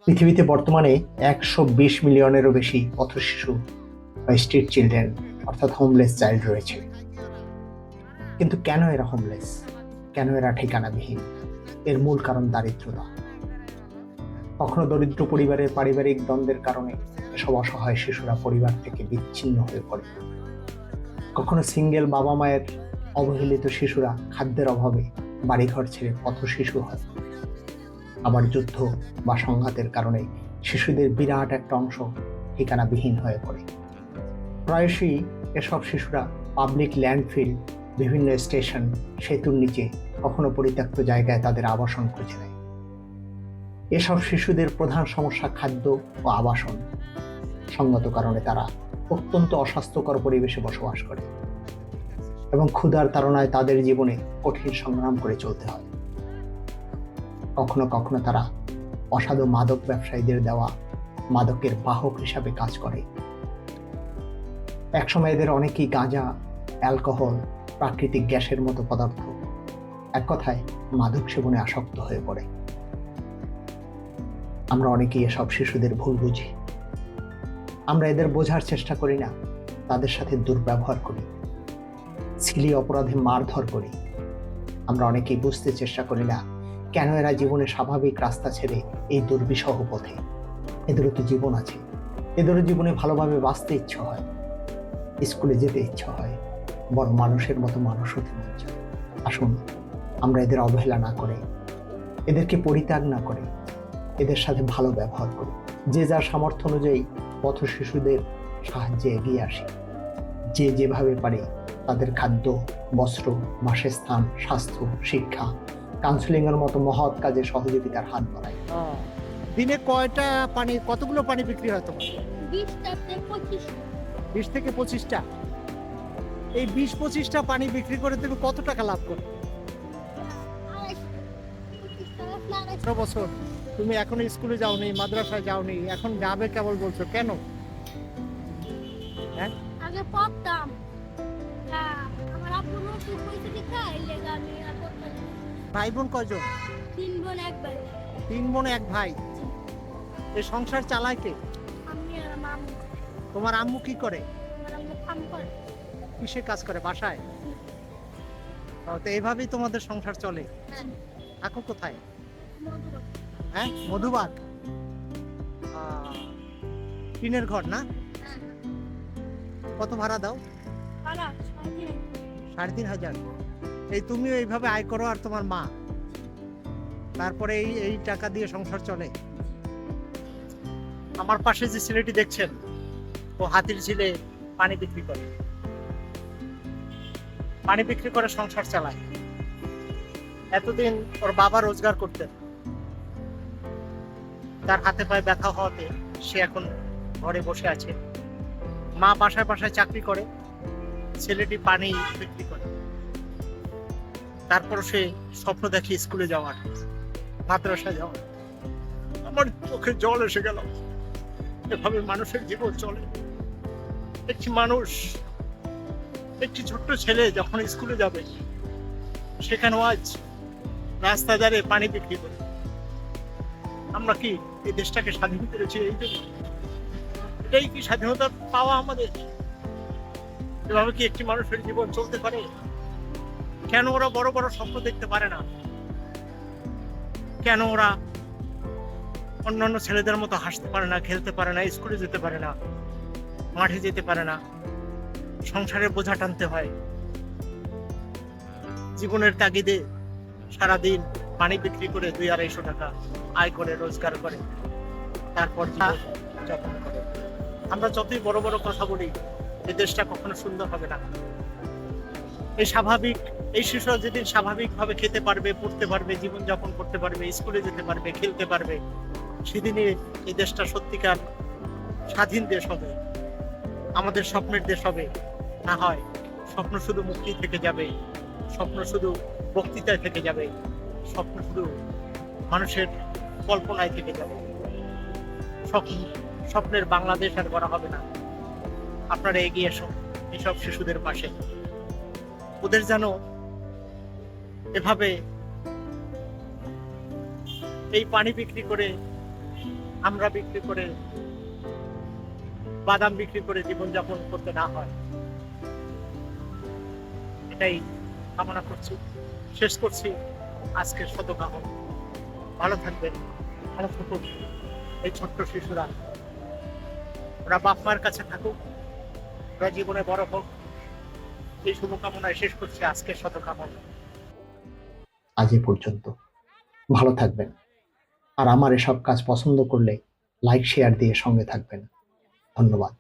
পৃথিবীতে বর্তমানে ১২০ মিলিয়নেরও বেশি পথশিশু বা স্ট্রিট চিলড্রেন অর্থাৎ হোমলেস চাইল্ড রয়েছে। কিন্তু কেন এরা হোমলেস? কেন এরা ঠিকানাবিহীন? এর মূল কারণ দারিদ্রতা। কখনো দরিদ্র পরিবারের পারিবারিক দ্বন্দ্বের কারণে এসব অসহায় শিশুরা পরিবার থেকে বিচ্ছিন্ন হয়ে পড়ে। কখনো সিঙ্গেল বাবা মায়ের অবহেলিত শিশুরা খাদ্যের অভাবে বাড়িঘর ছেড়ে পথশিশু হয়। আবার যুদ্ধ বা সংঘাতের কারণে শিশুদের বিরাট একটা অংশ ঠিকানাবিহীন হয়ে পড়ে। প্রায়শই এসব শিশুরা পাবলিক ল্যান্ডফিল, বিভিন্ন স্টেশন, সেতুর নিচে, কখনো পরিত্যক্ত জায়গায় তাদের আবাসন খুঁজে নেয়। এসব শিশুদের প্রধান সমস্যা খাদ্য ও আবাসন। সঙ্গত কারণে তারা অত্যন্ত অস্বাস্থ্যকর পরিবেশে বসবাস করে এবং ক্ষুধার তাড়নায় তাদের জীবনে কঠিন সংগ্রাম করে চলতে হয়। কখনো কখনো তারা অসাধু মাদক ব্যবসায়ীদের দেওয়া মাদকের বাহক হিসাবে কাজ করে। একসময় এদের অনেকেই গাঁজা, অ্যালকোহল, প্রাকৃতিক গ্যাসের মতো পদার্থ, এক কথায় মাদক সেবনে আসক্ত হয়ে পড়ে। আমরা অনেকেই এসব শিশুদের ভুল বুঝি। আমরা এদের বোঝার চেষ্টা করি না, তাদের সাথে দুর্ব্যবহার করি, ছিলি অপরাধে মারধর করি। আমরা অনেকেই বুঝতে চেষ্টা করি না কেন এরা জীবনে স্বাভাবিক রাস্তা ছেড়ে এই দুর্বিষহ পথে। এদেরও তো জীবন আছে, এদেরও জীবনে ভালোভাবে বাঁচতে ইচ্ছে হয়, স্কুলে যেতে ইচ্ছে হয়, বড় মানুষের মতো মানুষ হতে মন চায়। আসুন আমরা এদের অবহেলা না করে, এদেরকে পরিত্যাগ না করে, এদের সাথে ভালো ব্যবহার করি। যে যার সামর্থ্য অনুযায়ী পথ শিশুদের সাহায্যে এগিয়ে আসি। যে যেভাবে পারে তাদের খাদ্য, বস্ত্র, বাসস্থান, স্বাস্থ্য, শিক্ষা, কাউন্সিলিংয়ের মতো মহৎ কাজে সহযোগিতার হাত বাড়ায়। দিনে কতগুলো পানি বিক্রি হয় তোমার? 20 থেকে 25টা। এই 20-25টা পানি বিক্রি করে তুমি কত টাকা লাভ করো? 18 বছর তুমি এখনো স্কুলে যাওনি, মাদ্রাসায় যাওনি, এখন যাবে কেবল বলছো কেন? হ্যাঁ, আগে পড়তাম। আমার আব্বু নতুন পয়সা দিতে এলেগা আমি আর পড়তাম না। ভাই বোন কয়জন? 3 বোন 1 ভাই। 3 বোন 1 ভাই। এই সংসার চালায় কে? আমি আর আমার আম্মু। তোমার আম্মু কি করে? আমার আম্মু কাম করে। কিসে কাজ করে? বাসায়? তো এইভাবেই তোমাদের সংসার চলে? হ্যাঁ, থাকো কোথায়? মধুবাগ। হ্যাঁ, মধুবাগ। টিনের ঘর না? হ্যাঁ, কত ভাড়া দাও? ভাড়া 3.5। 3,500। এই তুমিও এইভাবে আয় করো আর তোমার মা, তারপরে এই টাকা দিয়ে সংসার চলে? আমার পাশে যে ছেলেটি দেখছেন, ও হাতির ঝিলে পানি বিক্রি করে, পানি বিক্রি করে সংসার চালায়। এতদিন ওর বাবা রোজগার করতেন, তার হাতে পায়ে ব্যথা হওয়াতে সে এখন ঘরে বসে আছে। মা বাসায় বাসায় চাকরি করে, ছেলেটি পানি বিক্রি করে। তারপর সে স্বপ্ন দেখে স্কুলে যাওয়ার, মাদ্রাসায় যাওয়ার। আমার চোখে জল এসে গেল। এভাবে মানুষের জীবন চলে। একটি মানুষ, একটি ছোট্ট ছেলে যখন স্কুলে যাবে, সেখানে আজ রাস্তা ধারে পানি বিক্রি করে। আমরা কি এই দেশটাকে স্বাধীন করেছি এই জন্য? এটাই কি স্বাধীনতা পাওয়া আমাদের? এভাবে কি একটি মানুষের জীবন চলতে পারে? কেন ওরা বড় বড় স্বপ্ন দেখতে পারে না? কেন ওরা অন্যান্য ছেলেদের মতো হাসতে পারে না, খেলতে পারে না, স্কুলে যেতে পারে না, মাঠে যেতে পারে না? সংসারের বোঝা টানতে হয়, জীবনের তাগিদে সারাদিন পানি বিক্রি করে 200-250 টাকা আয় করে, রোজগার করে, তারপর যাপন করে। আমরা যতই বড় বড় কথা বলি, এই দেশটা কখনো সুন্দর হবে না। এই শিশুরা যেদিন স্বাভাবিকভাবে খেতে পারবে, পড়তে পারবে, জীবনযাপন করতে পারবে, স্কুলে যেতে পারবে, খেলতে পারবে, সেদিনই এই দেশটা সত্যিকার স্বাধীন দেশ হবে, আমাদের স্বপ্নের দেশ হবে। না হয় স্বপ্ন শুধু মুক্তি থেকে যাবে, স্বপ্ন শুধু বক্তৃতায় থেকে যাবে, স্বপ্ন শুধু মানুষের কল্পনায় থেকে যাবে। স্বপ্নের বাংলাদেশ আর করা হবে না। আপনারা এগিয়ে এসো এইসব শিশুদের পাশে। ওদের যেন এভাবে এই পানি বিক্রি করে আমরা বিক্রি করে, বাদাম বিক্রি করে জীবনযাপন করতে না হয়, এটাই কামনা করছি। শেষ করছি আজকের শতকামন। ভালো থাকবেন, ভালো থাকুন এই ছোট্ট শিশুরা। ওরা বাপ মার কাছে থাকুক, ওরা জীবনে বড় হোক, এই শুভকামনায় শেষ করছি আজকের শতকামন। আজ এ পর্যন্ত। ভালো থাকবেন। আর আমার এসব কাজ পছন্দ করলে লাইক শেয়ার দিয়ে সঙ্গে থাকবেন। ধন্যবাদ।